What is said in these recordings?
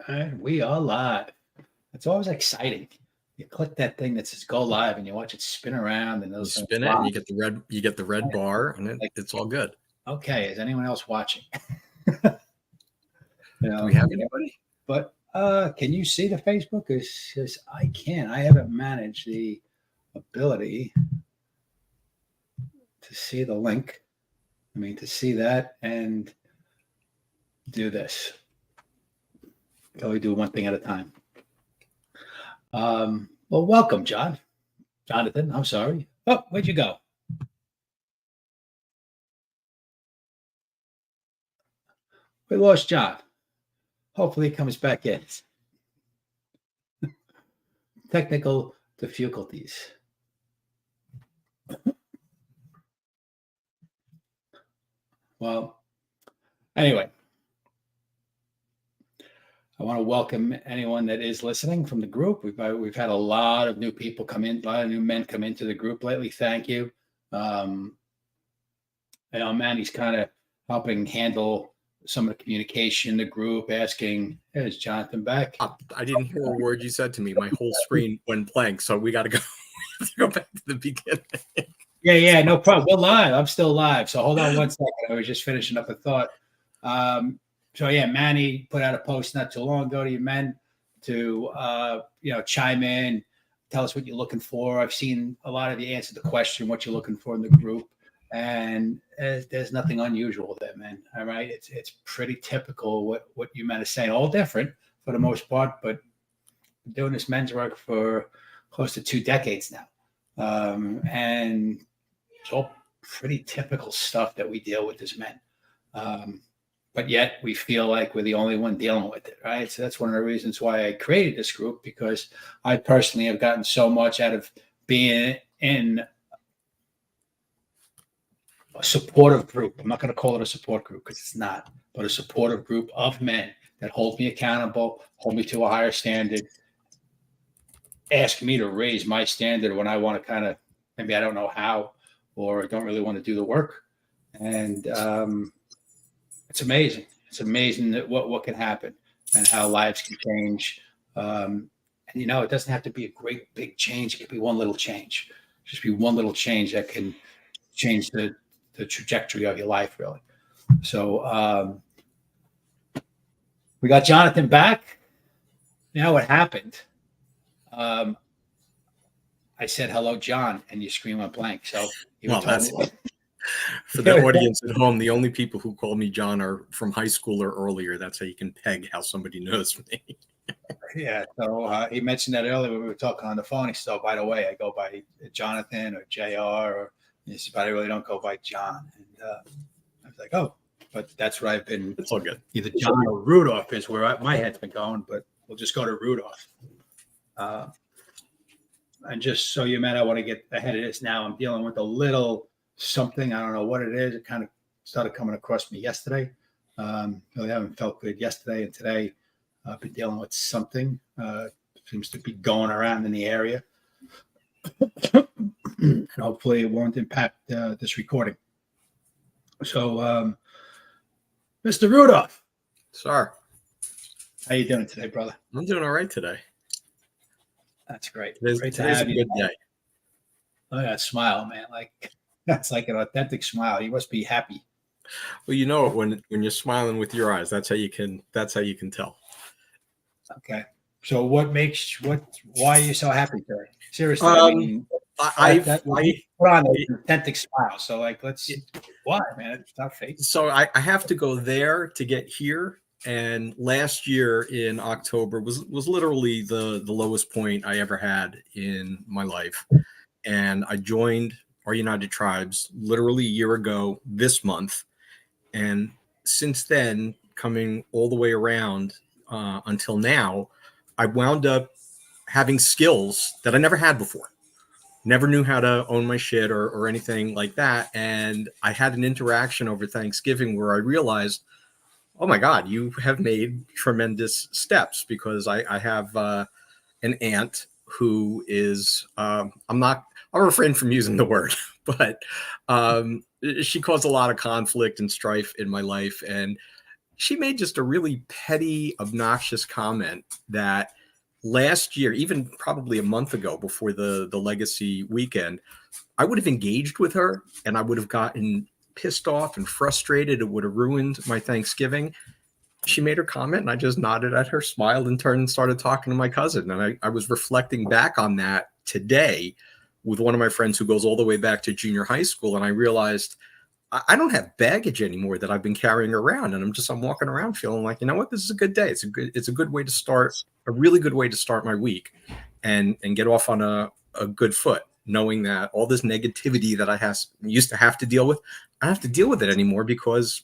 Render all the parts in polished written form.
And we are live. It's always exciting. You click that thing that says "Go Live" and you watch it spin around, and You those things spin it, and you get the red bar, and like, it's all good. okay, is anyone else watching? Do we have anybody? But can you see the Facebook? Because I can't. I haven't managed the ability to see the link. I mean, to see that and do this. Can we do one thing at a time? Well, welcome, Jonathan. I'm sorry. Oh, where'd you go? We lost John. Hopefully, he comes back in. Technical difficulties. Well, anyway, I want to welcome anyone that is listening from the group. We've had a lot of new people come in, a lot of new men come into the group lately. Thank you. Manny's kind of helping handle some of the communication in the group, asking, "Is Jonathan back?" I didn't hear a word you said to me. My whole screen went blank, so we got to go back to the beginning. Yeah, no problem. We're live. I'm still live. So hold on one second. I was just finishing up a thought. So yeah, Manny put out a post not too long ago to you men to chime in, tell us what you're looking for. I've seen a lot of you answer the question, what you're looking for in the group, and there's nothing unusual there, man. All right, it's pretty typical what you men are saying, all different for the most part, but doing this men's work for close to 2 decades now, and it's all pretty typical stuff that we deal with as men. But yet we feel like we're the only one dealing with it, right? So that's one of the reasons why I created this group, because I personally have gotten so much out of being in a supportive group. I'm not going to call it a support group because it's not, but a supportive group of men that hold me accountable, hold me to a higher standard, ask me to raise my standard when I want to kind of, maybe I don't know how, or don't really want to do the work. And it's amazing. It's amazing that what can happen and how lives can change. And it doesn't have to be a great big change. It could be one little change. Just be one little change that can change the trajectory of your life, really. So we got Jonathan back. Now what happened? I said hello, John, and your screen went blank. So for the audience at home, the only people who call me John are from high school or earlier. That's how you can peg how somebody knows me. Yeah. So he mentioned that earlier when we were talking on the phone. So, by the way, I go by Jonathan or JR, or but I really don't go by John. And I was like, oh, but that's where I've been. It's all good. Either John or Rudolph is where my head's been going, but we'll just go to Rudolph. And just so you know, I want to get ahead of this now. I'm dealing with a little something. I don't know what it is. It kind of started coming across me yesterday. Really haven't felt good yesterday, and today I've been dealing with something. Seems to be going around in the area. And hopefully it won't impact this recording. So, Mr. Rudolph. Sir. How you doing today, brother? I'm doing all right today. That's great. Today's a good day. Look at that smile, man. That's like an authentic smile. You must be happy. Well, you know it when you're smiling with your eyes. That's how you can tell. Okay. So why are you so happy today? Seriously, I mean, I put on an authentic smile. So why, man? It's not fake. So I have to go there to get here. And last year in October was literally the lowest point I ever had in my life. And I joined our United Tribes literally a year ago this month. And since then, coming all the way around until now, I wound up having skills that I never had before. Never knew how to own my shit or anything like that. And I had an interaction over Thanksgiving where I realized, oh my God, you have made tremendous steps, because I have an aunt who is, I'll refrain from using the word, but she caused a lot of conflict and strife in my life. And she made just a really petty, obnoxious comment that last year, even probably a month ago before the legacy weekend, I would have engaged with her and I would have gotten pissed off and frustrated. It would have ruined my Thanksgiving. She made her comment and I just nodded at her, smiled, and turned and started talking to my cousin. And I was reflecting back on that today with one of my friends who goes all the way back to junior high school. And I realized I don't have baggage anymore that I've been carrying around. And I'm walking around feeling like, you know what, this is a good day. It's a good way to start, a really good way to start my week and get off on a good foot, knowing that all this negativity that I used to have to deal with, I don't have to deal with it anymore because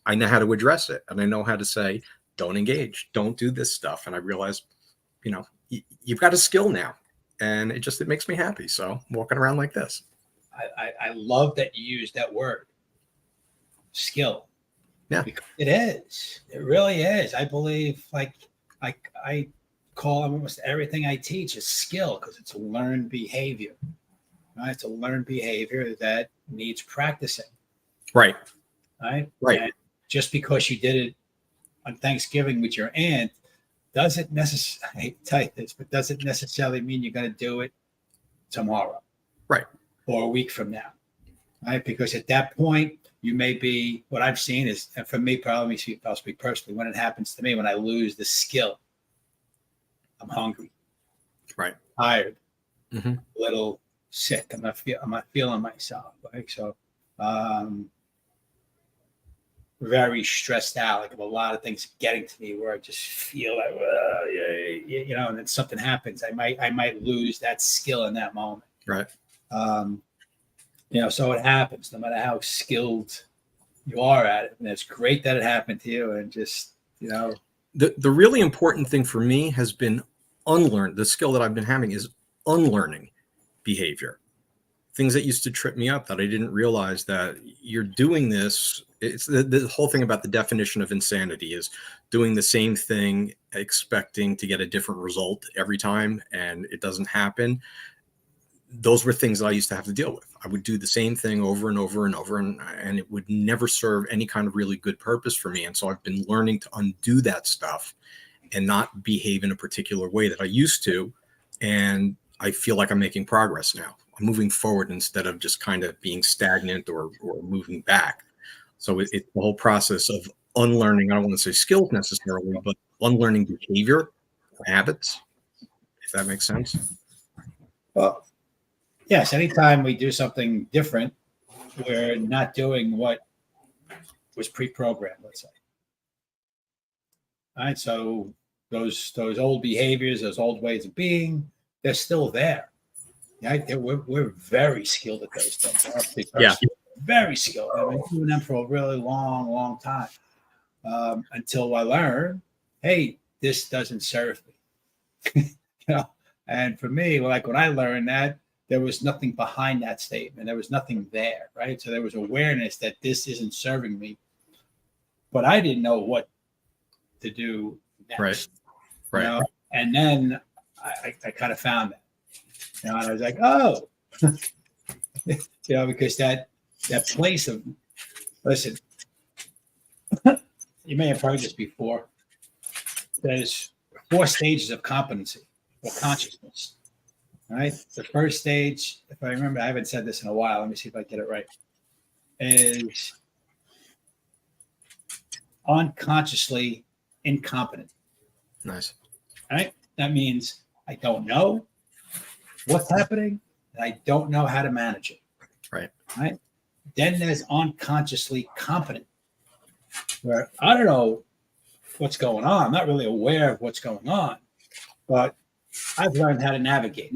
I know how to address it. And I know how to say, don't engage, don't do this stuff. And I realized, you've got a skill now. And it makes me happy. So I'm walking around like this. I love that you use that word, skill. Yeah, because it is. It really is. I believe, like I call almost everything I teach a skill because it's a learned behavior. Right? It's a learned behavior that needs practicing. Right. Right. And just because you did it on Thanksgiving with your aunt doesn't necessarily, I hate to tell you this, but doesn't necessarily mean you're going to do it tomorrow. Right. Or a week from now. Right. Because at that point, you may be, what I've seen is, and for me, probably, I'll speak personally, when it happens to me, when I lose the skill, I'm hungry. Right. Tired. Mm-hmm. A little sick. I'm not feeling myself. Right. So, very stressed out, like a lot of things getting to me where I just feel like, and then something happens. I might lose that skill in that moment. Right. So it happens no matter how skilled you are at it. And it's great that it happened to you. And just, the really important thing for me has been unlearn. The skill that I've been having is unlearning behavior. Things that used to trip me up that I didn't realize that you're doing this. It's the whole thing about the definition of insanity is doing the same thing, expecting to get a different result every time, and it doesn't happen. Those were things that I used to have to deal with. I would do the same thing over and over and over, and it would never serve any kind of really good purpose for me. And so I've been learning to undo that stuff and not behave in a particular way that I used to. And I feel like I'm making progress now. I'm moving forward instead of just kind of being stagnant or moving back. So it's the whole process of unlearning. I don't want to say skills necessarily, but unlearning behavior or habits, if that makes sense. Well, yes. Anytime we do something different, we're not doing what was pre-programmed, let's say. All right. So those old behaviors, those old ways of being, they're still there. Right? We're very skilled at those things. Yeah. Very skilled. I've been doing them for a really long time. Until I learn, hey, this doesn't serve me. And for me, like when I learned that, there was nothing behind that statement. There was nothing there, right? So there was awareness that this isn't serving me, but I didn't know what to do next. Right. And then I kind of found that. And I was like, oh, because that place of, listen, you may have heard this before. There's 4 stages of competency or consciousness. All right. The first stage, if I remember, I haven't said this in a while. Let me see if I get it right. Is unconsciously incompetent. Nice. All right. That means I don't know what's happening, and I don't know how to manage it. Right. Right. Then there's unconsciously competent, where I don't know what's going on. I'm not really aware of what's going on, but I've learned how to navigate,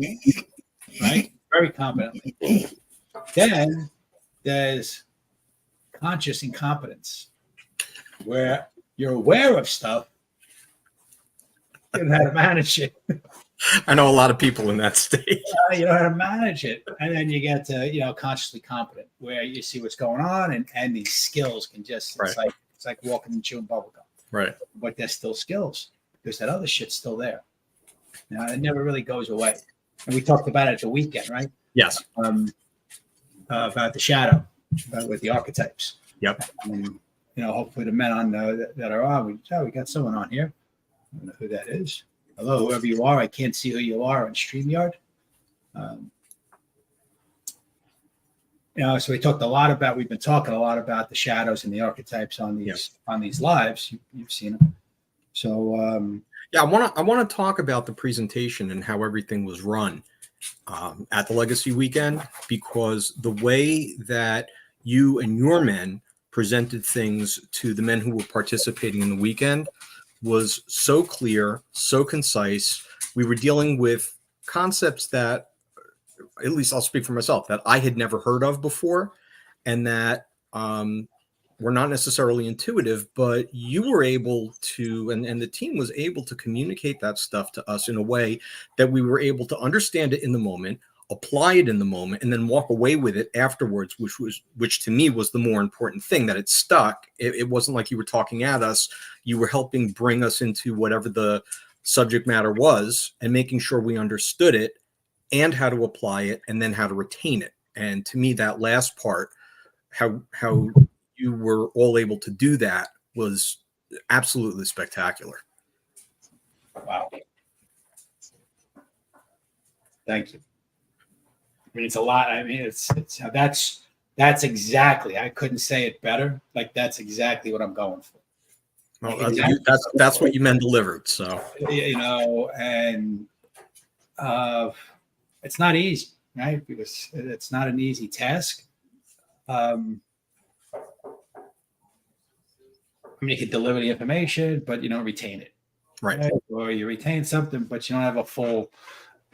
right? Very competently. Then there's conscious incompetence, where you're aware of stuff, you know how to manage it. I know a lot of people in that state. You know how to manage it. And then you get to, consciously competent, where you see what's going on and these skills can just, right. It's like walking and chewing bubblegum. Right. But there's still skills because that other shit's still there. It never really goes away. And we talked about it at the weekend, right? Yes. About the shadow, with the archetypes. Yep. hopefully the men on that are on, we got someone on here. I don't know who that is. Hello, whoever you are. I can't see who you are on StreamYard. So we've been talking a lot about the shadows and the archetypes on these lives. You've seen them. So I want to talk about the presentation and how everything was run at the Legacy Weekend, because the way that you and your men presented things to the men who were participating in the weekend was so clear, so concise. We were dealing with concepts that, at least I'll speak for myself, that I had never heard of before, and that were not necessarily intuitive, but you were able to, and the team was able to communicate that stuff to us in a way that we were able to understand it in the moment, apply it in the moment, and then walk away with it afterwards, which to me was the more important thing, that it stuck. It wasn't like you were talking at us. You were helping bring us into whatever the subject matter was and making sure we understood it and how to apply it and then how to retain it. And to me, that last part, how you were all able to do that, was absolutely spectacular. Wow. Thank you. I mean, it's a lot. I mean, that's exactly, I couldn't say it better. Like, that's exactly what I'm going for. Well, that's what you men delivered. So, and it's not easy, right? Because it's not an easy task. I mean, you can deliver the information, but you don't retain it. Right? Or you retain something, but you don't have a full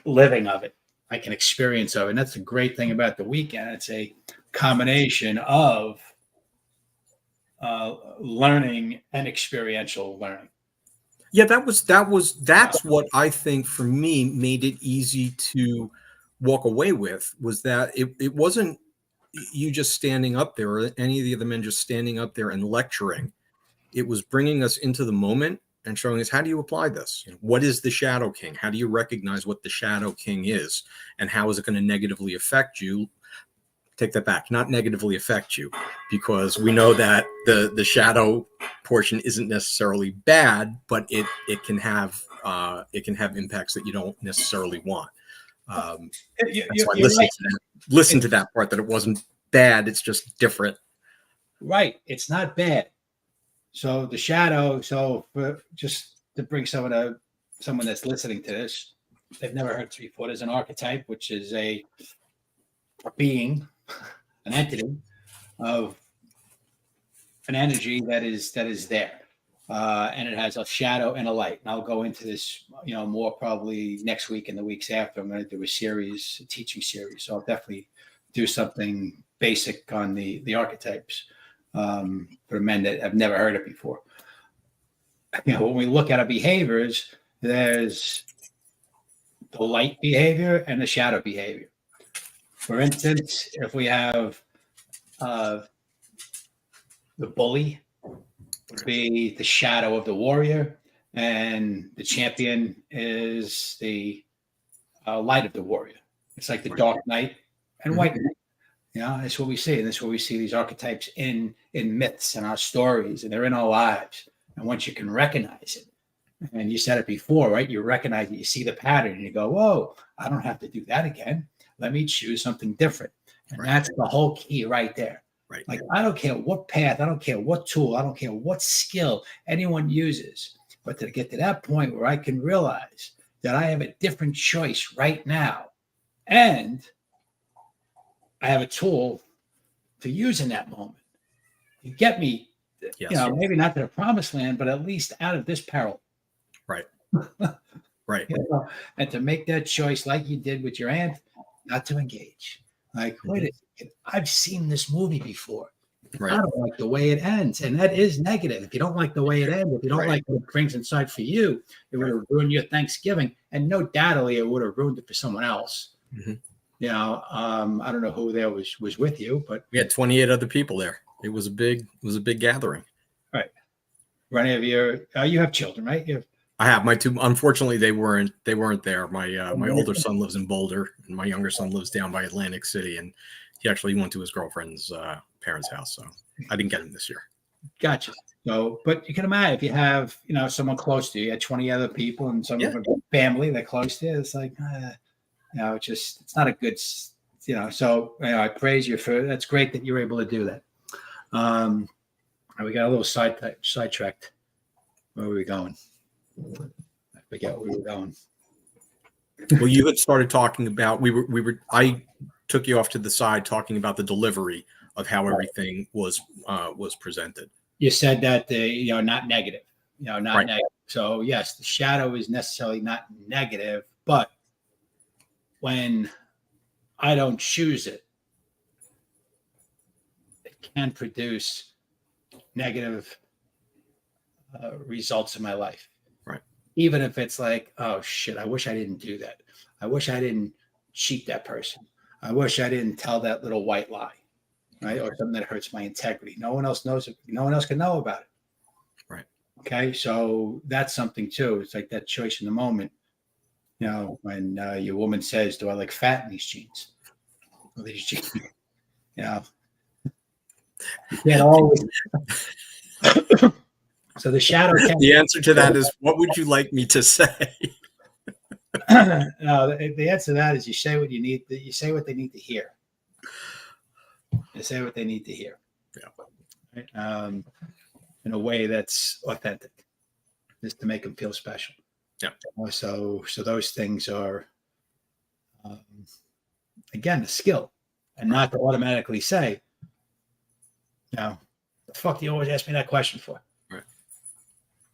living of it, like an experience of it. And that's the great thing about the weekend. It's a combination of learning and experiential learning. Yeah, that's what I think for me made it easy to walk away with, was that it wasn't you just standing up there or any of the other men just standing up there and lecturing. It was bringing us into the moment and showing us, how do you apply this? What is the Shadow King? How do you recognize what the Shadow King is? And how is it going to negatively affect you? Take that back, not negatively affect you, because we know that the shadow portion isn't necessarily bad, but it can have impacts that you don't necessarily want. That's why I listened to that part, that it wasn't bad, it's just different. Right, it's not bad. So the shadow. So just to bring someone that's listening to this, they've never heard before. There's an archetype, which is a being, an entity of an energy that is there, and it has a shadow and a light. And I'll go into this, more probably next week and the weeks after. I'm going to do a teaching series. So I'll definitely do something basic on the archetypes for men that have never heard it before. When we look at our behaviors, there's the light behavior and the shadow behavior. For instance, if we have the bully, would be the shadow of the warrior, and the champion is the light of the warrior. It's like the dark knight and white knight. That's what we see. And that's where we see these archetypes in myths and our stories, and they're in our lives. And once you can recognize it, and you said it before, right? You recognize it, you see the pattern, and you go, whoa, I don't have to do that again. Let me choose something different. And that's the whole key right there. Right. Like, I don't care what path, I don't care what tool, I don't care what skill anyone uses, but to get to that point where I can realize that I have a different choice right now, and I have a tool to use in that moment. You get me, maybe not to the promised land, but at least out of this peril. Right. Right. And to make that choice like you did with your aunt, not to engage. Like, wait a second, I've seen this movie before. Right. I don't like the way it ends. And that is negative. If you don't like the way it ends, if you don't like what it brings inside for you, it would have ruined your Thanksgiving. And no doubtly, it would have ruined it for someone else. Mm-hmm. I don't know who there was with you, but we had 28 other people there. It was a big gathering. Right. Any of you have children, right? I have my two. Unfortunately, they weren't there. My older son lives in Boulder, and my younger son lives down by Atlantic City, and he actually went to his girlfriend's parents' house, so I didn't get him this year. Gotcha. So, but you can imagine if you have, someone close to you, you had 20 other people and some of Yeah. your family that close to you, it's like, it's not a good, so I praise you for, that's great that you're able to do that. And we got a little sidetracked. Where were we going? I forget where we were going. Well, you had started talking about, I took you off to the side talking about the delivery of how everything was presented. You said that not negative, not Right. negative. So yes, the shadow is necessarily not negative, but when I don't choose it, it can produce negative results in my life. Right. Even if it's like, oh shit, I wish I didn't do that. I wish I didn't cheat that person. I wish I didn't tell that little white lie, right? Or something that hurts my integrity. No one else knows it. No one else can know about it. Right. Okay. So that's something too. It's like that choice in the moment. When your woman says, do I look fat in these jeans? Or these jeans, you can't always. So the shadow can. The answer to that is, what would you like me to say? No, the answer to that is you say what you need. You say what they need to hear. You say what they need to hear. Yeah. Right? In a way that's authentic, just to make them feel special. Yeah. So those things are, again, a skill, and not to automatically say, the fuck do you always ask me that question for? Right.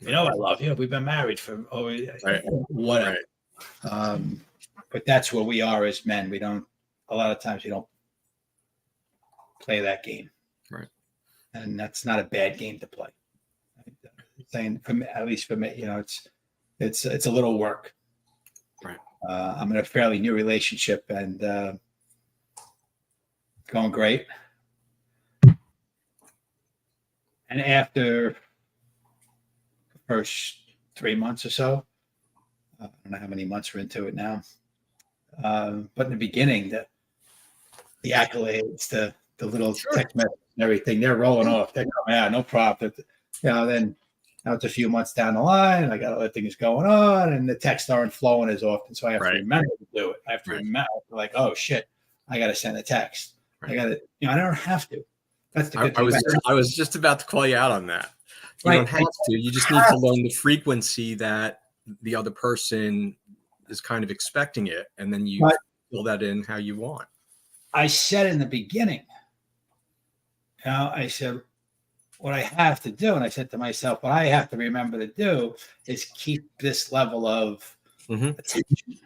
I love you. We've been married for whatever. Right. But that's where we are as men. A lot of times we don't play that game. Right. And that's not a bad game to play. Saying, at least for me, it's a little work. Right. I'm in a fairly new relationship and going great. And after the first 3 months or so, I don't know how many months we're into it now, but in the beginning, the accolades, the little text message and everything, they're rolling off. They're coming out, no problem. Then now it's a few months down the line, I got other things going on, and the texts aren't flowing as often, so I have to remember to do it. I have to remember, like, oh shit, I got to send a text. Right. I got to, I don't have to. That's the good thing. I was just about to call you out on that. You don't have to. You just need to learn the frequency that the other person is kind of expecting it, and then you fill that in how you want. I said in the beginning, I said, what I have to do, and I said to myself, what I have to remember to do is keep this level of attention.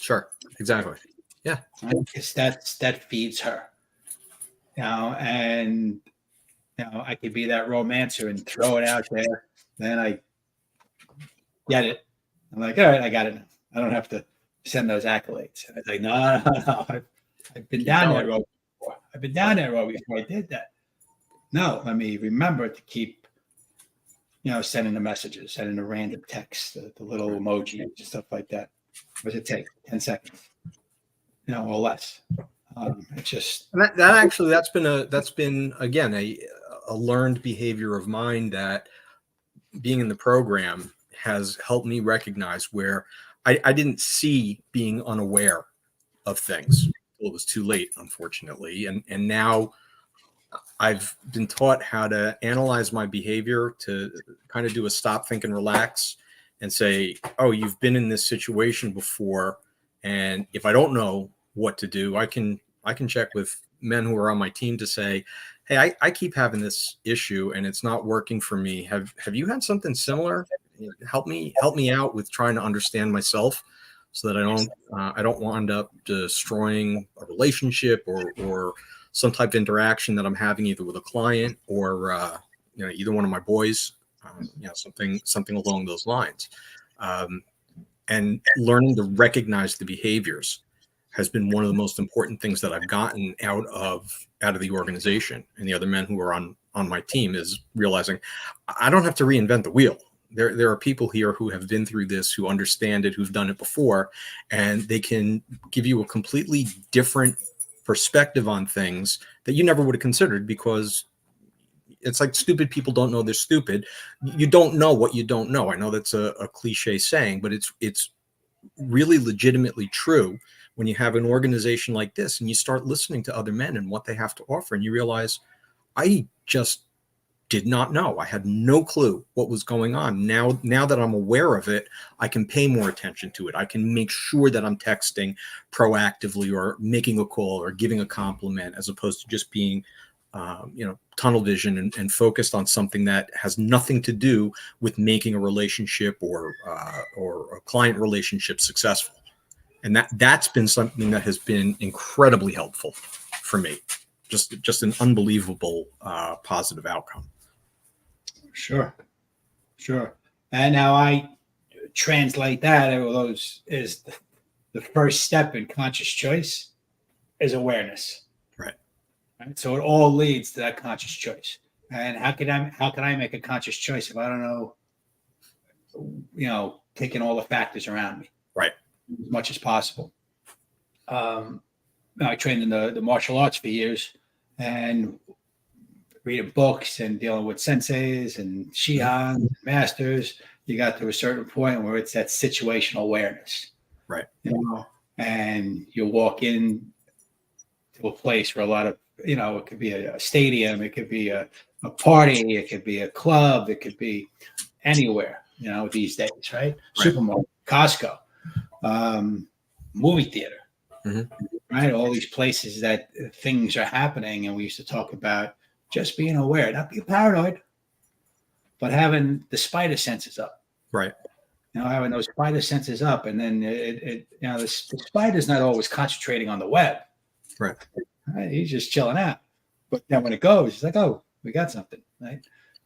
Sure, exactly. Yeah, because that feeds her. And I could be that romancer and throw it out there. Then I get it. I'm like, all right, I got it now. I don't have to send those accolades. And I was like, no. I've been down that road before. I've been down that road before I did that. No, let me remember to keep, sending the messages, sending the random text, the little emojis, stuff like that. What does it take? 10 seconds, or less. It's just that's been again a learned behavior of mine that being in the program has helped me recognize where I didn't see being unaware of things. It was too late, unfortunately, and now I've been taught how to analyze my behavior, to kind of do a stop, think, and relax, and say, oh, you've been in this situation before, and if I don't know what to do, I can check with men who are on my team to say, hey, I keep having this issue and it's not working for me. Have you had something similar? Help me out with trying to understand myself, so that I don't wind up destroying a relationship or some type of interaction that I'm having either with a client or either one of my boys, something along those lines. And learning to recognize the behaviors has been one of the most important things that I've gotten out of the organization and the other men who are on my team, is realizing I don't have to reinvent the wheel. There are people here who have been through this, who understand it, who've done it before, and they can give you a completely different perspective on things that you never would have considered, because it's like stupid people don't know they're stupid. You don't know what you don't know. I know that's a cliche saying, but it's really legitimately true when you have an organization like this and you start listening to other men and what they have to offer, and you realize, I just did not know. I had no clue what was going on. Now that I'm aware of it, I can pay more attention to it. I can make sure that I'm texting proactively or making a call or giving a compliment, as opposed to just being, tunnel vision and focused on something that has nothing to do with making a relationship or a client relationship successful. And that's been something that has been incredibly helpful for me. Just an unbelievable positive outcome. Sure. And how I translate that, those is the first step in conscious choice is awareness. Right. So it all leads to that conscious choice. And how can I make a conscious choice if I don't know, taking all the factors around me, right, as much as possible. I trained in the martial arts for years, and reading books and dealing with senseis and shihan masters. You got to a certain point where it's that situational awareness, right? And you walk in to a place where a lot of, it could be a stadium, it could be a party, it could be a club, it could be anywhere, these days, right? Supermarket, Costco, movie theater, right? All these places that things are happening. And we used to talk about just being aware, not being paranoid, but having the spider senses up. Right. Having those spider senses up. And then the spider's not always concentrating on the web. Right. He's just chilling out. But then when it goes, he's like, oh, we got something, right?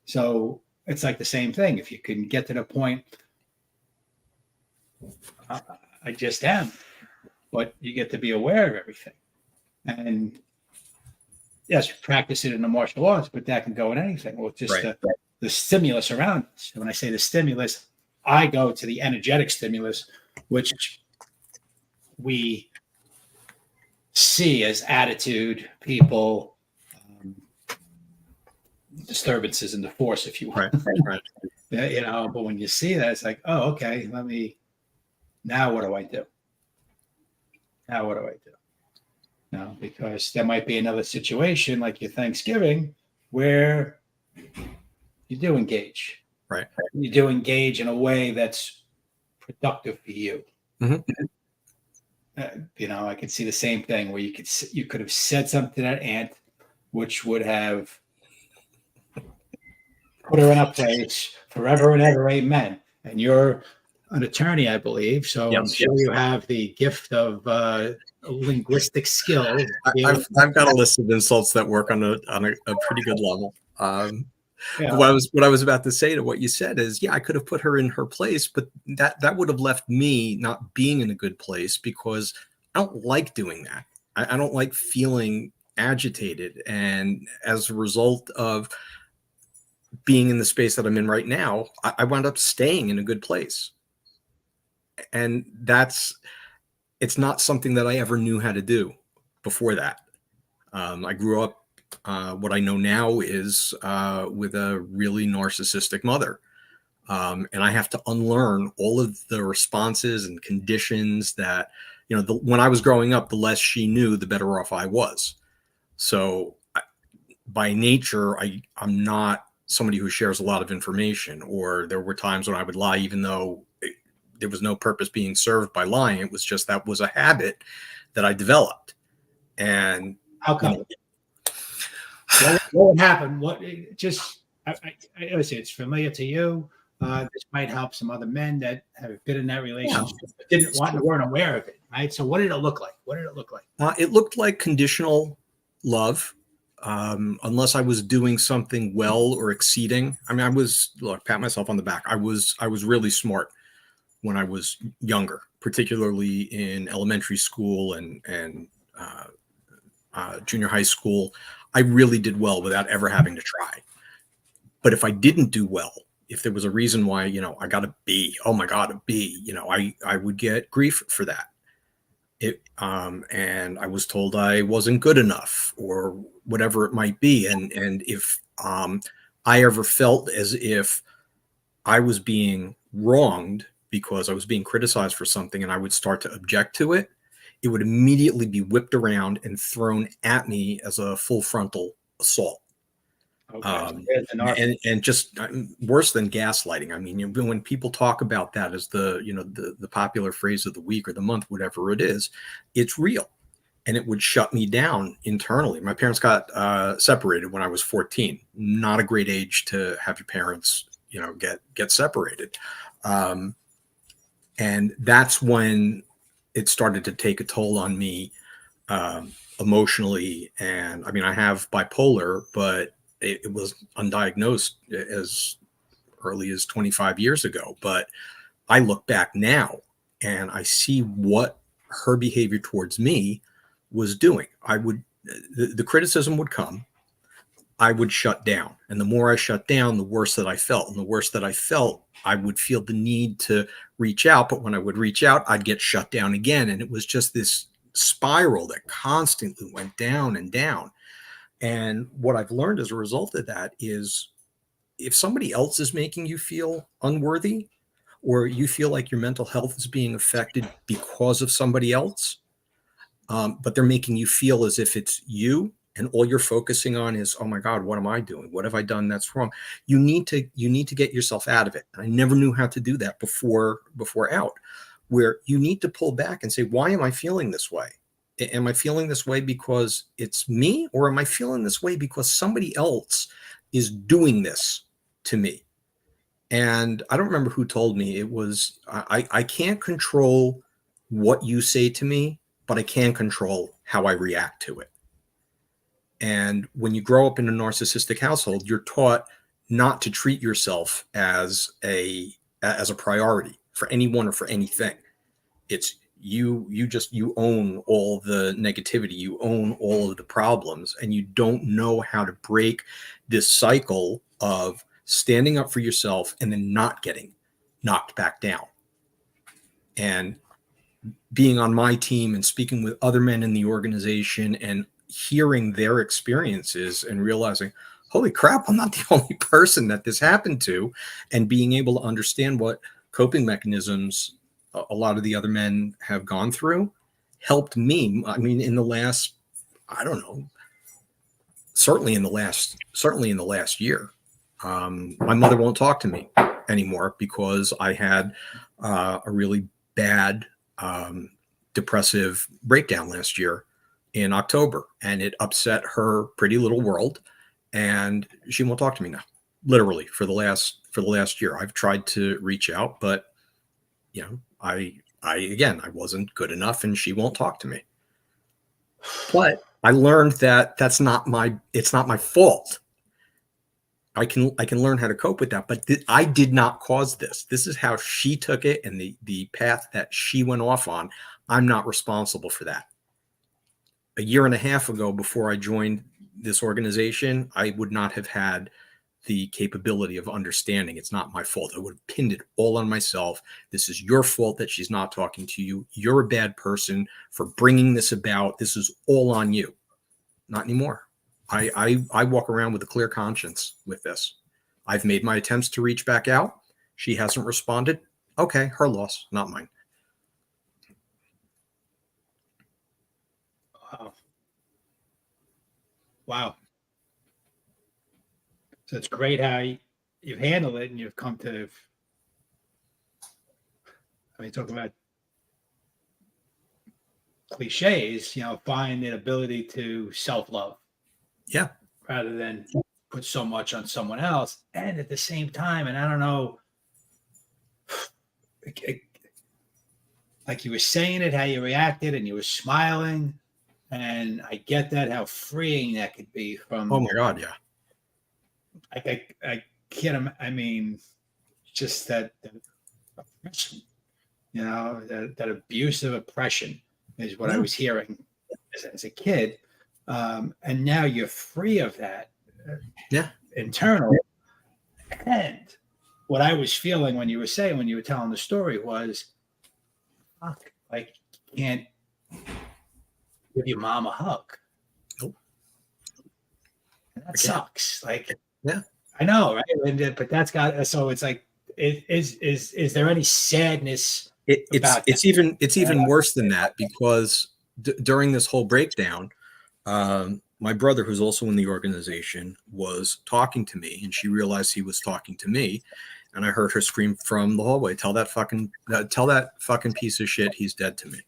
So it's like the same thing. If you can get to the point, I just am, but you get to be aware of everything. And yes, practice it in the martial arts, but that can go in anything. Well, just the stimulus around us. And when I say the stimulus, I go to the energetic stimulus, which we see as attitude, people, disturbances in the force, if you will. Right. But when you see that, it's like, oh, okay, now what do I do? Because there might be another situation like your Thanksgiving where you do engage. Right. You do engage in a way that's productive for you. I could see the same thing where you could have said something to that aunt, which would have put her in a place forever and ever, amen. And you're an attorney, I believe, so I'm sure you have the gift of linguistic skill. I've got a list of insults that work on a pretty good level. What I was about to say to what you said is, I could have put her in her place, but that would have left me not being in a good place, because I don't like doing that. I don't like feeling agitated. And as a result of being in the space that I'm in right now, I wound up staying in a good place. And it's not something that I ever knew how to do before that. I grew up, what I know now is with a really narcissistic mother. And I have to unlearn all of the responses and conditions that, when I was growing up, the less she knew, the better off I was. So by nature, I'm not somebody who shares a lot of information, or there were times when I would lie, even though there was no purpose being served by lying. It was just, that was a habit that I developed. And how come? What would happen? I say it's familiar to you. This might help some other men that have been in that relationship, but weren't aware of it, right? So what did it look like? It looked like conditional love, unless I was doing something well or exceeding. I mean, pat myself on the back. I was really smart when I was younger, particularly in elementary school and junior high school. I really did well without ever having to try. But if I didn't do well, if there was a reason why, I got a B, oh my God, a B, I would get grief for that. And I was told I wasn't good enough or whatever it might be. And if I ever felt as if I was being wronged because I was being criticized for something and I would start to object to it, it would immediately be whipped around and thrown at me as a full frontal assault. Okay. So there's an art. And just worse than gaslighting. I mean, when people talk about that as the, the popular phrase of the week or the month, whatever it is, it's real. And it would shut me down internally. My parents got separated when I was 14. Not a great age to have your parents, get separated. And that's when it started to take a toll on me emotionally. And I mean, I have bipolar, but it was undiagnosed as early as 25 years ago. But I look back now and I see what her behavior towards me was doing. The criticism would come, I would shut down. And the more I shut down, the worse that I felt. And the worse that I felt, I would feel the need to reach out. But when I would reach out, I'd get shut down again. And it was just this spiral that constantly went down and down. And what I've learned as a result of that is if somebody else is making you feel unworthy, or you feel like your mental health is being affected because of somebody else, but they're making you feel as if it's you, and all you're focusing on is, oh my God, what am I doing? What have I done that's wrong? You need to get yourself out of it. I never knew how to do that before out, where you need to pull back and say, why am I feeling this way? Am I feeling this way because it's me, or am I feeling this way because somebody else is doing this to me? And I don't remember who told me. It was, I can't control what you say to me, but I can control how I react to it. And when you grow up in a narcissistic household, you're taught not to treat yourself as a priority for anyone or for anything. It's you own all the negativity, you own all of the problems, and you don't know how to break this cycle of standing up for yourself and then not getting knocked back down. And being on my team and speaking with other men in the organization and hearing their experiences and realizing, holy crap, I'm not the only person that this happened to, and being able to understand what coping mechanisms a lot of the other men have gone through helped me. I mean, in the last, I don't know, certainly in the last year, my mother won't talk to me anymore because I had a really bad depressive breakdown last year in October, and it upset her pretty little world, and she won't talk to me now, literally for the last year. I've tried to reach out, but I wasn't good enough, and she won't talk to me. But I learned that it's not my fault. I can learn how to cope with that, but I did not cause this. This is how she took it, and the path that she went off on. I'm not responsible for that. A year and a half ago, before I joined this organization, I would not have had the capability of understanding it's not my fault. I would have pinned it all on myself. This is your fault that she's not talking to you. You're a bad person for bringing this about. This is all on you. Not anymore. I walk around with a clear conscience with this. I've made my attempts to reach back out. She hasn't responded. Okay, her loss, not mine. Wow. So it's great how you've handled it, and you've come to, talk about cliches, find an ability to self-love. Yeah. Rather than put so much on someone else. And at the same time, and I don't know, like you were saying it, how you reacted, and you were smiling. And I get that, how freeing that could be from. Oh my God. Yeah. I can't, just that oppression, that abusive oppression is what I was hearing as a kid. And now you're free of that. Yeah. Internal. And what I was feeling when you were telling the story was, fuck, like, you can't give your mom a hug. Nope. That sucks. Like, Yeah. I know, right? But that's got, so it's like, is there any sadness It's about that? even worse than that, because during this whole breakdown, my brother, who's also in the organization, was talking to me, and she realized he was talking to me, and I heard her scream from the hallway, tell that fucking piece of shit he's dead to me,"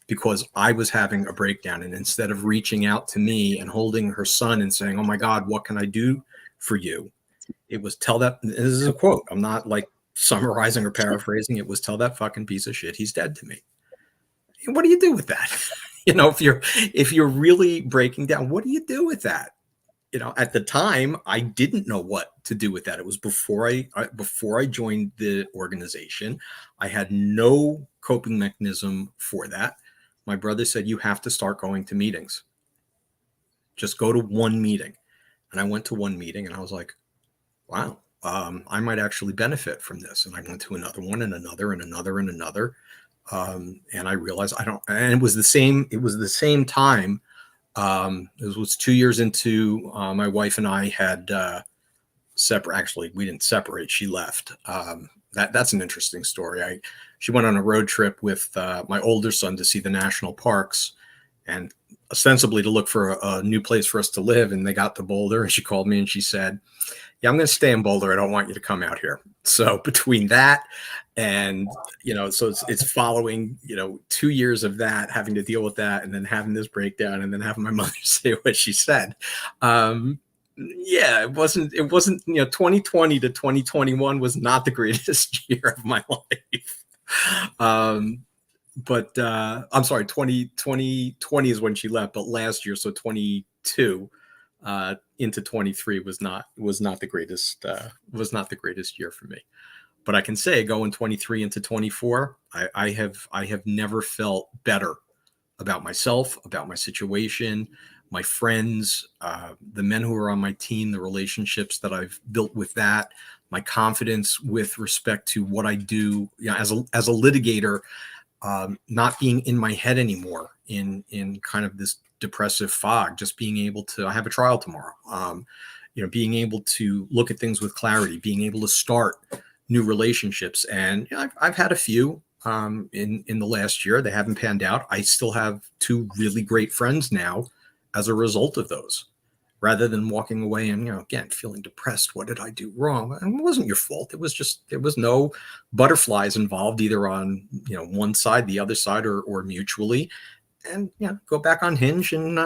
because I was having a breakdown. And instead of reaching out to me and holding her son and saying, "Oh my God, what can I do for you?" It was, "Tell that," this is a quote, I'm not like summarizing or paraphrasing, it was, "Tell that fucking piece of shit he's dead to me." And what do you do with that? If you're really breaking down, what do you do with that? At the time, I didn't know what to do with that. It was before I joined the organization. I had no coping mechanism for that. My brother said, "You have to start going to meetings. Just go to one meeting." And I went to one meeting, and I was like, wow, I might actually benefit from this. And I went to another one, and another, and another, and another. And I realized I don't, and it was the same time. It was 2 years into, my wife and I had separate. Actually, we didn't separate. She left. That's an interesting story. She went on a road trip with my older son to see the national parks, and ostensibly to look for a new place for us to live. And they got to Boulder, and she called me and she said, "Yeah, I'm going to stay in Boulder. I don't want you to come out here." So between that and, so it's following, 2 years of that, having to deal with that, and then having this breakdown, and then having my mother say what she said. Yeah, it wasn't, 2020 to 2021 was not the greatest year of my life. But I'm sorry, 2020 is when she left, but last year, so 22 into 23 was not the greatest year for me. But I can say, going 23 into 24, I have never felt better about myself, about my situation, my friends, the men who are on my team, the relationships that I've built with that, my confidence with respect to what I do, as a litigator, not being in my head anymore in kind of this depressive fog, just being able to, I have a trial tomorrow, being able to look at things with clarity, being able to start new relationships. And I've had a few in the last year. They haven't panned out. I still have two really great friends now as a result of those, rather than walking away and, again, feeling depressed. What did I do wrong? And it wasn't your fault. It was just, there was no butterflies involved, either on, one side, the other side, or mutually. And, go back on Hinge and,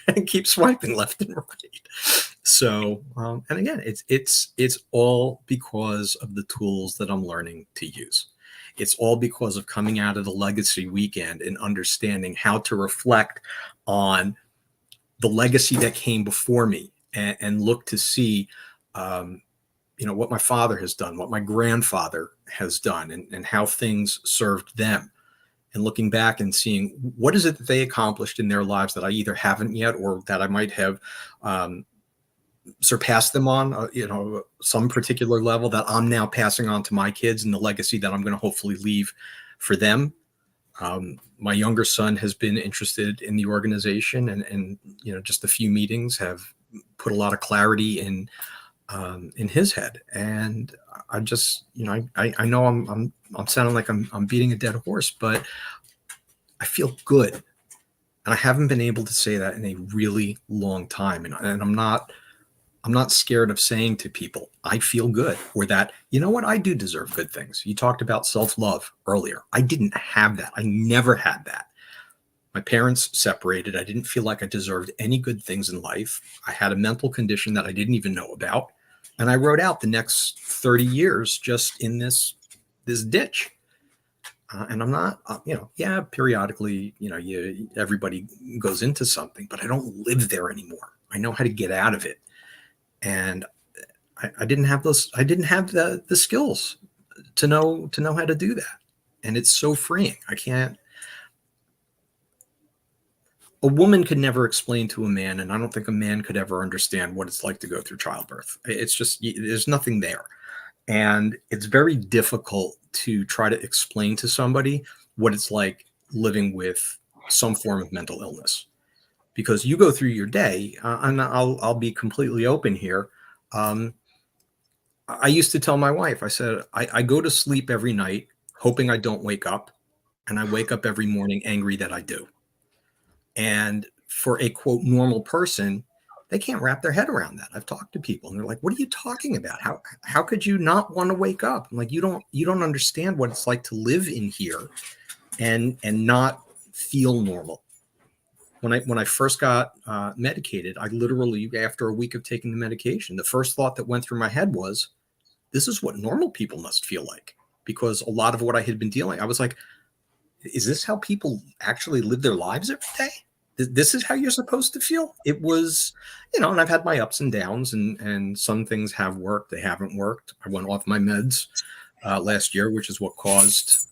and keep swiping left and right. So, and again, it's all because of the tools that I'm learning to use. It's all because of coming out of the legacy weekend and understanding how to reflect on the legacy that came before me, and look to see, what my father has done, what my grandfather has done, and how things served them. And looking back and seeing what is it that they accomplished in their lives that I either haven't yet, or that I might have surpassed them on, some particular level that I'm now passing on to my kids, and the legacy that I'm going to hopefully leave for them. My younger son has been interested in the organization, and just a few meetings have put a lot of clarity in his head. And I just, I know I'm sounding like I'm beating a dead horse, but I feel good. And I haven't been able to say that in a really long time. And I'm not scared of saying to people, I feel good, or that, what, I do deserve good things. You talked about self-love earlier. I didn't have that. I never had that. My parents separated. I didn't feel like I deserved any good things in life. I had a mental condition that I didn't even know about. And I wrote out the next 30 years just in this ditch. And I'm not, periodically, everybody goes into something, but I don't live there anymore. I know how to get out of it. And I didn't have those. I didn't have the skills to know how to do that. And it's so freeing. A woman could never explain to a man, and I don't think a man could ever understand what it's like to go through childbirth. It's just, there's nothing there. And it's very difficult to try to explain to somebody what it's like living with some form of mental illness, because you go through your day, and I'll be completely open here. Um, I used to tell my wife, I said, I go to sleep every night hoping I don't wake up, and I wake up every morning angry that I do. And for a quote normal person, they can't wrap their head around that. I've talked to people and they're like, "What are you talking about? How could you not want to wake up?" I'm like, "You don't understand what it's like to live in here and not feel normal." When I first got medicated, I literally, after a week of taking the medication, the first thought that went through my head was, "This is what normal people must feel like." Because a lot of what I had been dealing, I was like, "Is this how people actually live their lives every day? This is how you're supposed to feel?" It was, and I've had my ups and downs, and some things have worked, they haven't worked. I went off my meds last year, which is what caused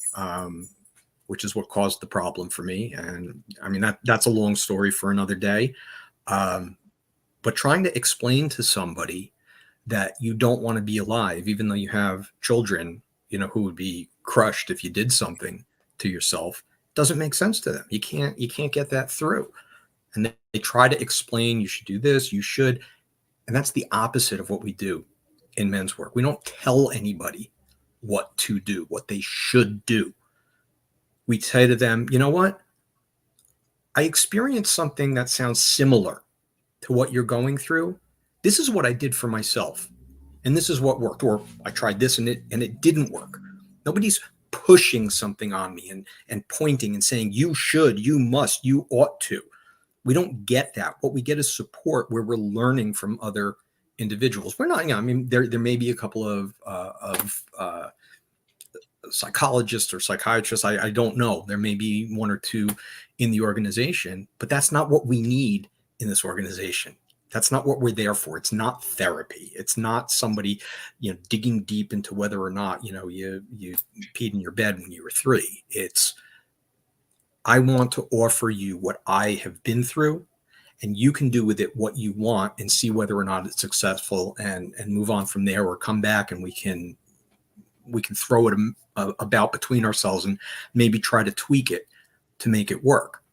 the problem for me. And I mean, that's a long story for another day. But trying to explain to somebody that you don't want to be alive, even though you have children, who would be crushed if you did something to yourself, doesn't make sense to them. You can't get that through. And they try to explain, you should do this, you should. And that's the opposite of what we do in men's work. We don't tell anybody what to do, what they should do. We say to them, "You know what? I experienced something that sounds similar to what you're going through. This is what I did for myself, and this is what worked. Or I tried this and it didn't work." Nobody's pushing something on me and pointing and saying, "You should, you must, you ought to." We don't get that. What we get is support where we're learning from other individuals. We're not, I mean, there may be a couple of psychologists or psychiatrists. I don't know. There may be one or two in the organization, but that's not what we need in this organization. That's not what we're there for. It's not therapy. It's not somebody, digging deep into whether or not, you peed in your bed when you were 3. It's, I want to offer you what I have been through, and you can do with it what you want and see whether or not it's successful and move on from there, or come back and we can throw it about between ourselves and maybe try to tweak it to make it work.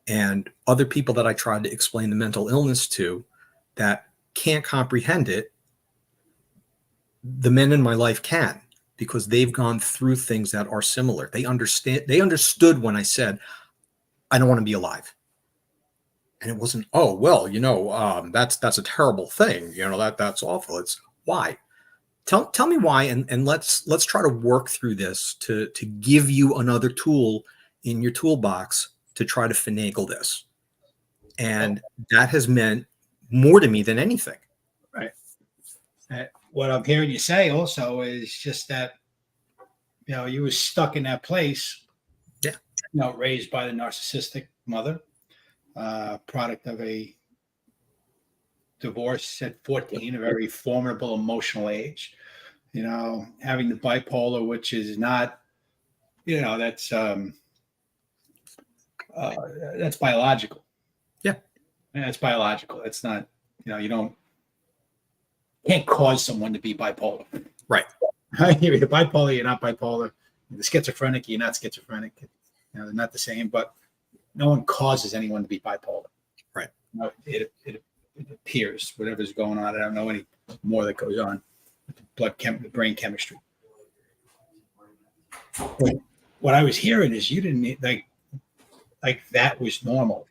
And other people that I tried to explain the mental illness to that can't comprehend it, the men in my life can, because they've gone through things that are similar. They understood when I said, "I don't want to be alive." And it wasn't, "Oh, well, that's a terrible thing. That's awful." It's, "Why? Tell me why, and let's try to work through this to give you another tool in your toolbox to try to finagle this." And that has meant more to me than anything. Right. What I'm hearing you say also is just that, you were stuck in that place. Yeah. Raised by the narcissistic mother, product of a divorce at 14, a very formidable emotional age. Having the bipolar, which is not, that's biological. Yeah. That's biological. It's not, can't cause someone to be bipolar. Right. You're either bipolar, you're not bipolar. You're schizophrenic, you're not schizophrenic. They're not the same, but no one causes anyone to be bipolar. Right. It appears, whatever's going on. I don't know any more that goes on with the brain chemistry. But what I was hearing is you didn't need, like that was normal.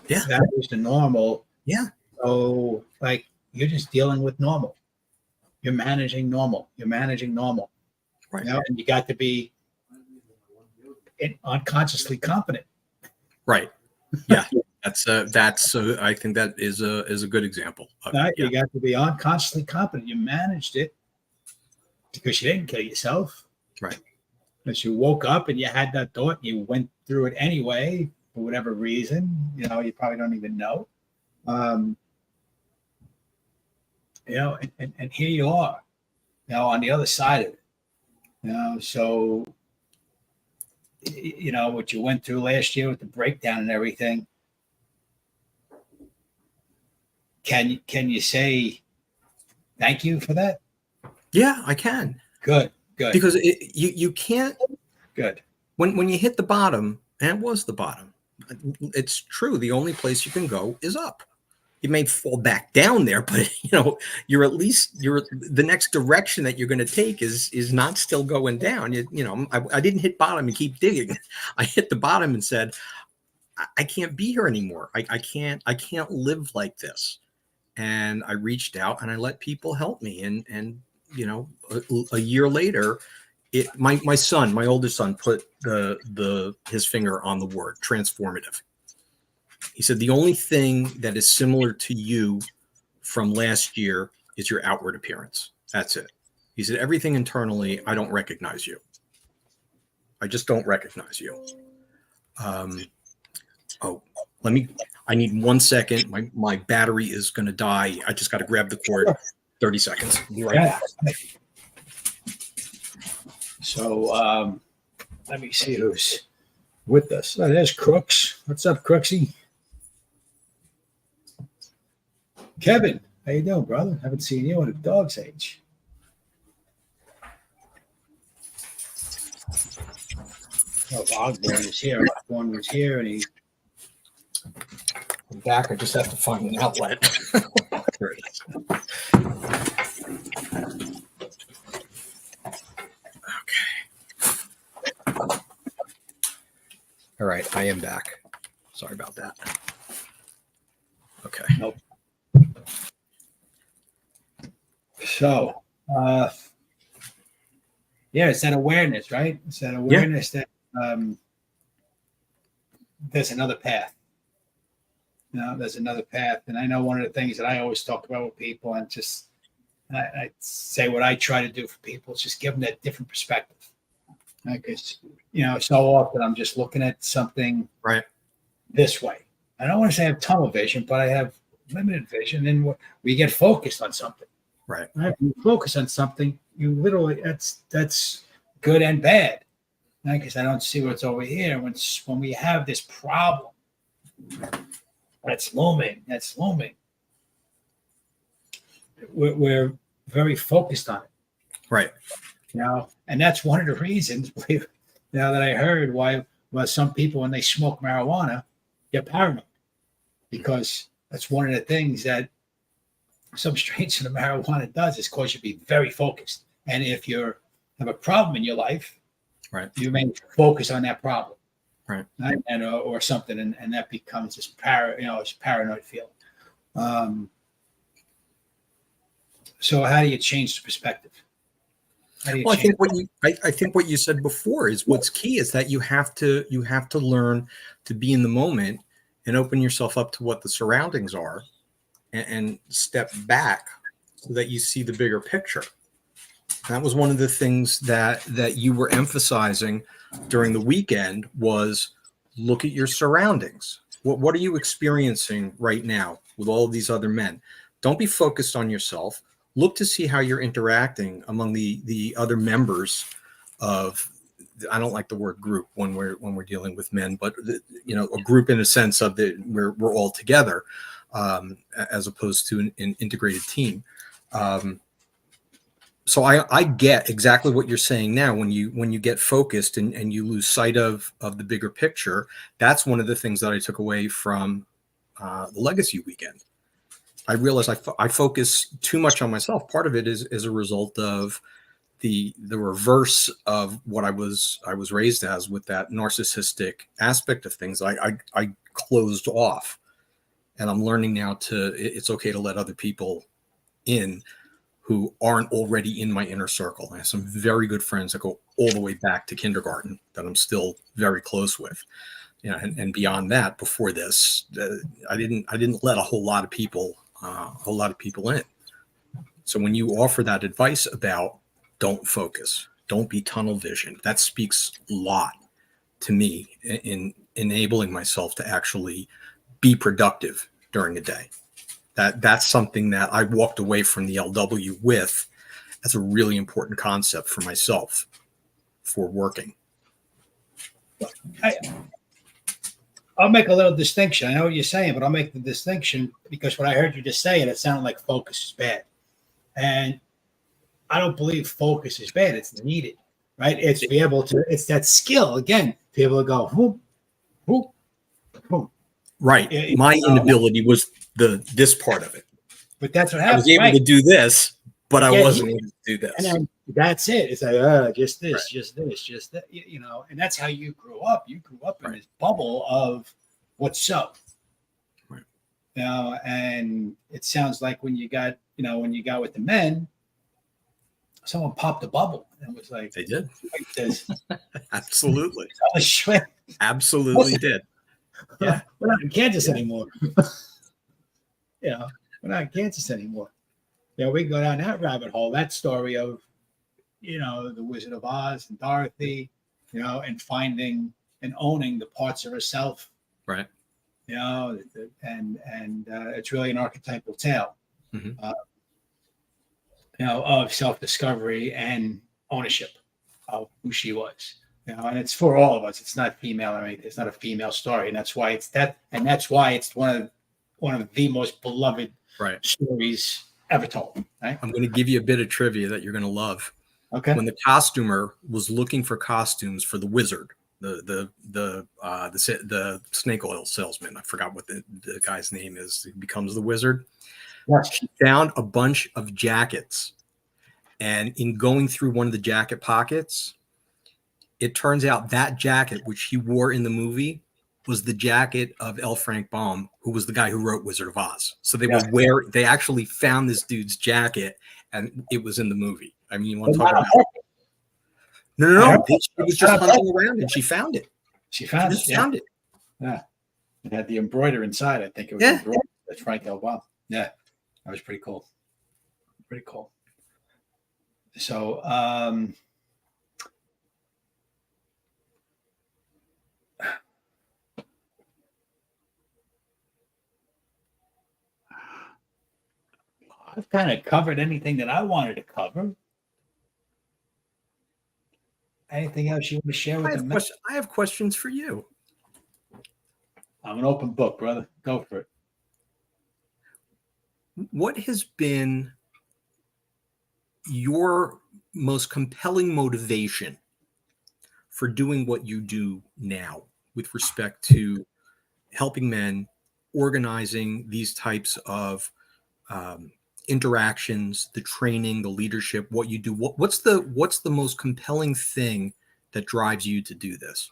Yeah. That was the normal. Yeah. So you're just dealing with normal. You're managing normal. Right. And you got to be unconsciously competent. Right. Yeah. That's I think that is a good example of it. You got to be unconsciously competent. You managed it because you didn't kill yourself. Right. Because you woke up and you had that thought, and you went through it anyway for whatever reason. You probably don't even know. And here you are, on the other side of it. So what you went through last year with the breakdown and everything. Can you say thank you for that? Yeah, I can. Good. Because you can't. Good. When you hit the bottom, and it was the bottom, it's true. The only place you can go is up. you may fall back down there, but you're at least the next direction that you're going to take is not still going down. I didn't hit bottom and keep digging. I hit the bottom and said, I can't be here anymore. I can't live like this. And I reached out and I let people help me. And a year later, my oldest son, put his finger on the word transformative. He said, the only thing that is similar to you from last year is your outward appearance. That's it. He said, everything internally, I don't recognize you. I just don't recognize you. I need 1 second. My battery is going to die. I just got to grab the cord. 30 seconds. Be right back. So let me see who's with us. Oh, there's Crooks. What's up, Crooksy? Kevin, how you doing, brother? Haven't seen you in a dog's age. Oh, Ogborn was here. Ogborn was here, and I'm back. I just have to find an outlet. There it is. Okay. All right, I am back. Sorry about that. Okay. Nope. So, it's that awareness, right? It's that awareness that there's another path. There's another path. And I know one of the things that I always talk about with people, and just I say what I try to do for people is just give them that different perspective. Because, so often I'm just looking at something right this way. I don't want to say I have tunnel vision, but I have limited vision, and we get focused on something. Right. When you focus on something, you literally that's good and bad. Because I don't see what's over here. When we have this problem that's looming, we're very focused on it. Right. And that's one of the reasons that I heard why some people, when they smoke marijuana, get paranoid, because that's one of the things that some strains of the marijuana does, is cause you to be very focused. And if you have a problem in your life, right, you may focus on that problem, right, and or something, and that becomes this paranoid feeling. So how do you change the perspective? Well, I think what you said before is what's key, is that you have to learn to be in the moment and open yourself up to what the surroundings are, and step back so that you see the bigger picture. That was one of the things that you were emphasizing during the weekend, was look at your surroundings. What are you experiencing right now with all of these other men? Don't be focused on yourself. Look to see how you're interacting among the other members of, I don't like the word group when we're dealing with men, but a group in a sense of we're all together, as opposed to an integrated team. So I get exactly what you're saying now. When you get focused and you lose sight of the bigger picture, that's one of the things that I took away from the Legacy weekend. I realized I focus too much on myself. Part of it is a result of the reverse of what I was raised as, with that narcissistic aspect of things. I closed off, and I'm learning now it's okay to let other people in who aren't already in my inner circle. I have some very good friends that go all the way back to kindergarten that I'm still very close with. And beyond that, before this, I didn't let a whole lot of people in. So when you offer that advice about don't focus, don't be tunnel vision, that speaks a lot to me in enabling myself to actually be productive during the day. That's something that I walked away from the LW with as a really important concept for myself for working. I'll make a little distinction. I know what you're saying, but I'll make the distinction because what I heard you just say, it sounded like focus is bad. And I don't believe focus is bad. It's needed, right? It's to be able to, it's that skill, again, to be able to go, whoop, whoop, whoop. Right. My inability was this part of it. But that's what I happens, was able right? to do this, but I Yeah, wasn't able to do and this. then that's it. It's like, just this, Right. just this, just that, and that's how you grew up. You grew up in Right. this bubble of what's so. Right. And it sounds like when you got with the men, someone popped the bubble and was like, They did. There's Absolutely. Listen, did. Yeah. We're not in Kansas anymore. We're not in Kansas anymore. We can go down that rabbit hole, that story of, the Wizard of Oz and Dorothy, and finding and owning the parts of herself. Right. And it's really an archetypal tale, Mm-hmm. of self-discovery and ownership of who she was. And it's for all of us. It's not female or anything. It's not a female story, and that's why it's that. And that's why it's one of the most beloved stories ever told. Right? I'm going to give you a bit of trivia that you're going to love. Okay. When the costumer was looking for costumes for the wizard, the snake oil salesman, I forgot what the guy's name is, who becomes the wizard. Yes. She found a bunch of jackets, and in going through one of the jacket pockets, it turns out that jacket, which he wore in the movie, was the jacket of L. Frank Baum, who was the guy who wrote Wizard of Oz. So they actually found this dude's jacket, and it was in the movie. I mean, you want to talk about No. She was just hunting around and she found it. She found it. Yeah. It had the embroider inside. I think it was embroidered. That's Frank L. Baum. Yeah. That was pretty cool. Pretty cool. So, I've kind of covered anything that I wanted to cover. Anything else you want to share with them? I have questions for you. I'm an open book, brother. Go for it. What has been your most compelling motivation for doing what you do now with respect to helping men, organizing these types of interactions, the training, the leadership, what you do? What's the most compelling thing that drives you to do this?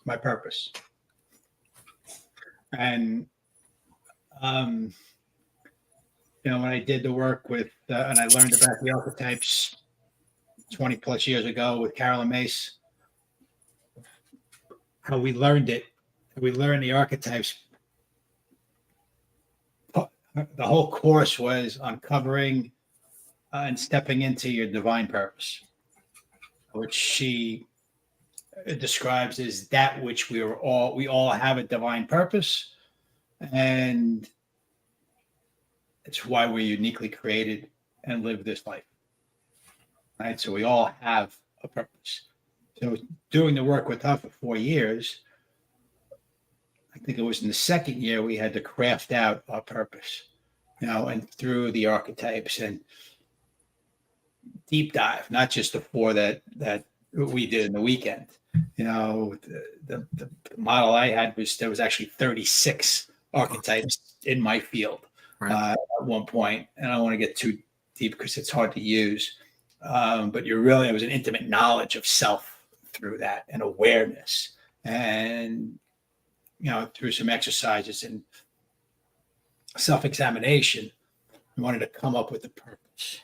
My purpose. And when I did the work with and I learned about the archetypes 20 plus years ago with Carolyn Mace, how we learned the archetypes. The whole course was uncovering and stepping into your divine purpose, which she describes as that which we all have a divine purpose, and it's why we're uniquely created and live this life. Right? So we all have a purpose. So doing the work with her for 4 years, I think it was in the second year we had to craft out our purpose, and through the archetypes and deep dive, not just the 4 that we did in the weekend. The model I had there was actually 36 archetypes in my field at one point, and I don't want to get too deep because it's hard to use. But it was an intimate knowledge of self through that and awareness, and through some exercises and self-examination, we wanted to come up with a purpose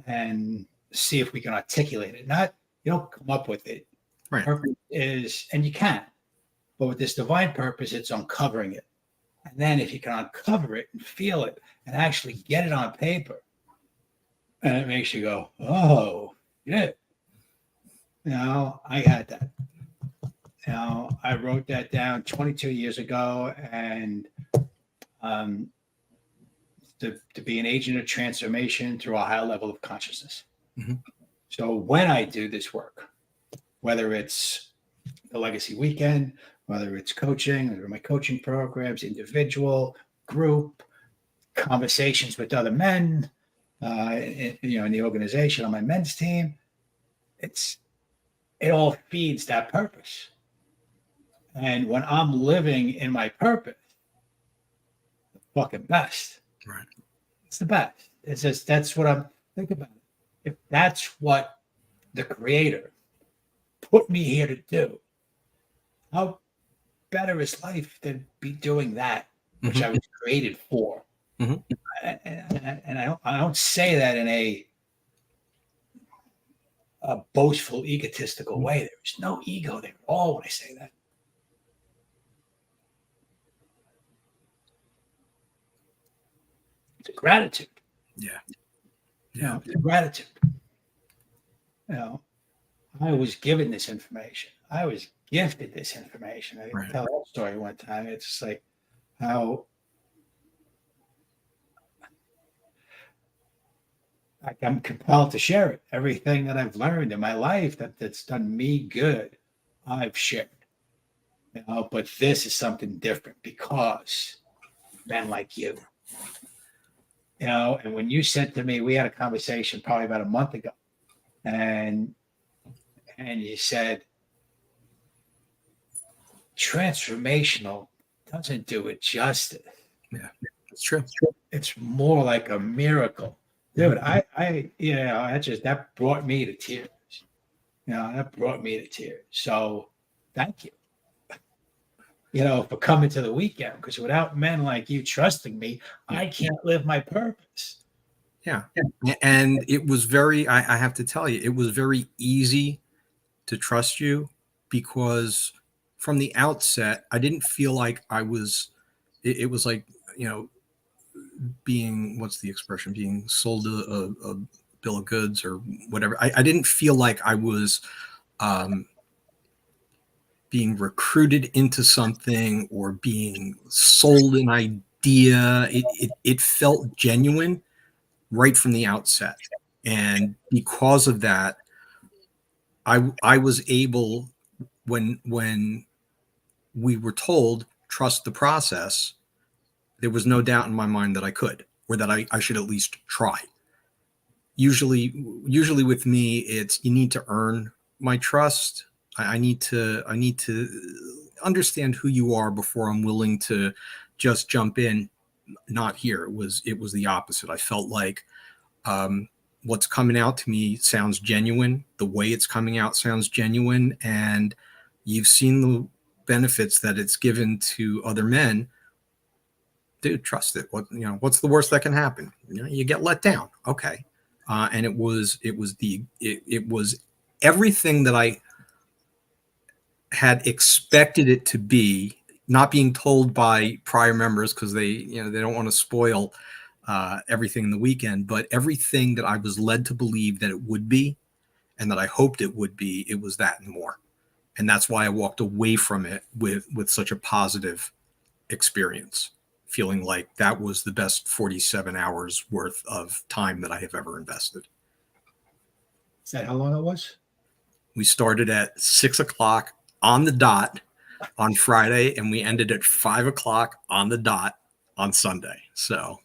and see if we can articulate it. Not, you don't come up with it. Right. Purpose is, and you can, but with this divine purpose, it's uncovering it. And then if you can uncover it and feel it and actually get it on paper, and it makes you go, oh, yeah. I had that. I wrote that down 22 years ago, and to be an agent of transformation through a higher level of consciousness. Mm-hmm. So when I do this work, whether it's the Legacy Weekend, whether it's coaching, or my coaching programs, individual, group, conversations with other men, in the organization on my men's team, it all feeds that purpose. And when I'm living in my purpose, fucking best. Right. It's the best. It's just, that's what I'm thinking about. If that's what the creator put me here to do, how better is life than be doing that, which I was created for? Mhm. And I don't say that in a boastful, egotistical way. There's no ego there at all when I say that. It's a gratitude. Yeah. You know, it's a gratitude. You know, I was given this information. I was gifted this information. I Right. tell that story one time. It's just like how like I'm compelled to share it. Everything that I've learned in my life that's done me good, I've shared. You know, but this is something different because men like you. You know, and when you said to me, we had a conversation probably about a month ago, and you said transformational doesn't do it justice. Yeah, that's true. It's more like a miracle, dude. You know, that brought me to tears. You know, that brought me to tears. So, thank you. You know, for coming to the weekend, because without men like you trusting me, I can't live my purpose. Yeah. And it was I have to tell you, it was very easy to trust you because from the outset, I didn't feel like it was like, you know, being, what's the expression, being sold a bill of goods or whatever. I didn't feel like I was being recruited into something or being sold an idea. It felt genuine right from the outset. And because of that, I was able, when we were told trust the process, there was no doubt in my mind that I could, or that I should at least try. Usually with me, it's, you need to earn my trust. I need to understand who you are before I'm willing to just jump in. Not here. It was the opposite. I felt like what's coming out to me sounds genuine. The way it's coming out sounds genuine, and you've seen the benefits that it's given to other men. Dude, trust it. What's the worst that can happen? You get let down. Okay. And it was everything that I had expected it to be, not being told by prior members because they don't want to spoil everything in the weekend, but everything that I was led to believe that it would be, and that I hoped it would be, it was that and more. And that's why I walked away from it with such a positive experience, feeling like that was the best 47 hours worth of time that I have ever invested. Is that how long it was? We started at 6:00 on the dot on Friday, and we ended at 5:00 on the dot on Sunday. So,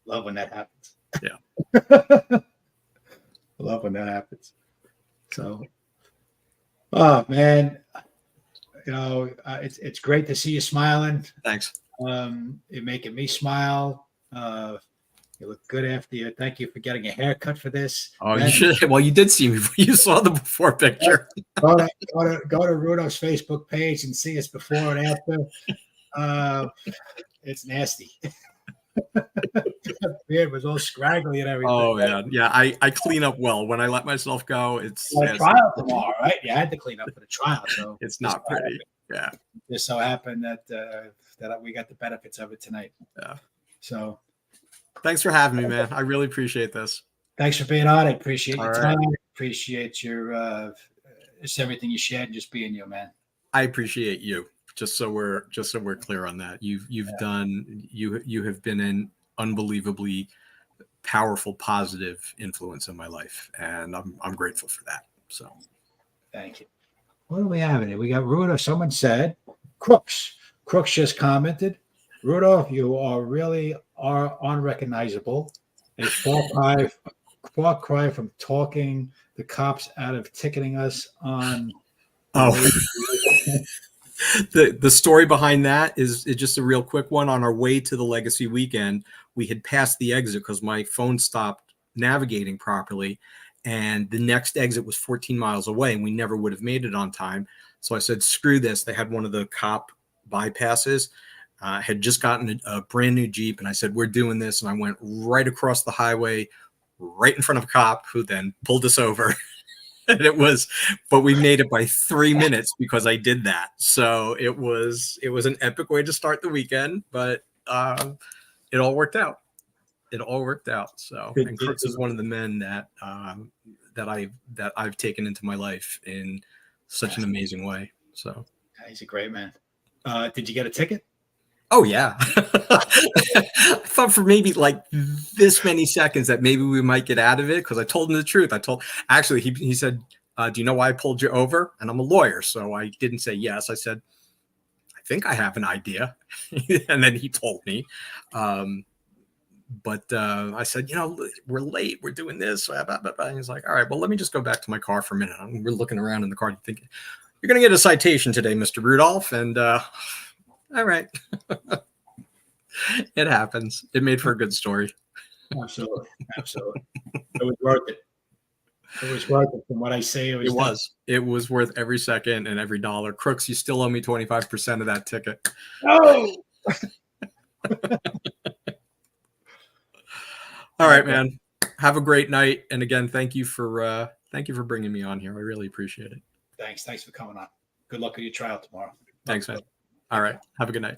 love when that happens. Yeah. Love when that happens. So, oh man, you know, it's great to see you smiling. Thanks. You're making me smile. You look good after you. Thank you for getting a haircut for this. Oh, you should. Well, you did see me. You saw the before picture. Go to Rudolph's Facebook page and see us before and after. It's nasty. Beard was all scraggly and everything. Oh man, yeah. I clean up well when I let myself go. It's a trial tomorrow, right? You had to clean up for the trial, so it's not pretty. Yeah. Just so happened that that we got the benefits of it tonight. Yeah. So, thanks for having me, man. I really appreciate this. Thanks for being on. I appreciate your time. Right. Appreciate your just everything you shared and just being you, man. I appreciate you. Just so we're clear on that. You have been an unbelievably powerful, positive influence in my life, and I'm grateful for that. So, thank you. What do we have in here? We got Rudolph. Someone said Crooks. Crooks just commented, Rudolph, you are unrecognizable. A far cry from talking the cops out of ticketing us on. Oh. The story behind that is just a real quick one. On our way to the Legacy weekend, we had passed the exit because my phone stopped navigating properly, and the next exit was 14 miles away, and we never would have made it on time. So I said, screw this. They had one of the cop bypasses. Had just gotten a brand new Jeep, and I said, we're doing this. And I went right across the highway, right in front of a cop, who then pulled us over. And it was, but we made it by 3 minutes because I did that. So it was an epic way to start the weekend, but it all worked out. It all worked out. So, and Crooks is one of the men that I've taken into my life in such an amazing way. So he's a great man. Did you get a ticket? Oh yeah. I thought for maybe like this many seconds that maybe we might get out of it, because I told him the truth. Actually he said, do you know why I pulled you over? And I'm a lawyer, so I didn't say yes. I said, I think I have an idea. And then he told me. But I said, we're late. We're doing this. And he's like, all right, well, let me just go back to my car for a minute. We're looking around in the car thinking, you're going to get a citation today, Mr. Rudolph. And all right. It happens. It made for a good story. Absolutely. Absolutely. It was worth it. It was worth it. From what I say, it was. It was worth every second and every dollar. Crooks, you still owe me 25% of that ticket. Oh! All right, man. Have a great night. And again, thank you for bringing me on here. I really appreciate it. Thanks for coming on. Good luck with your trial tomorrow. Thanks, man. All right. Have a good night.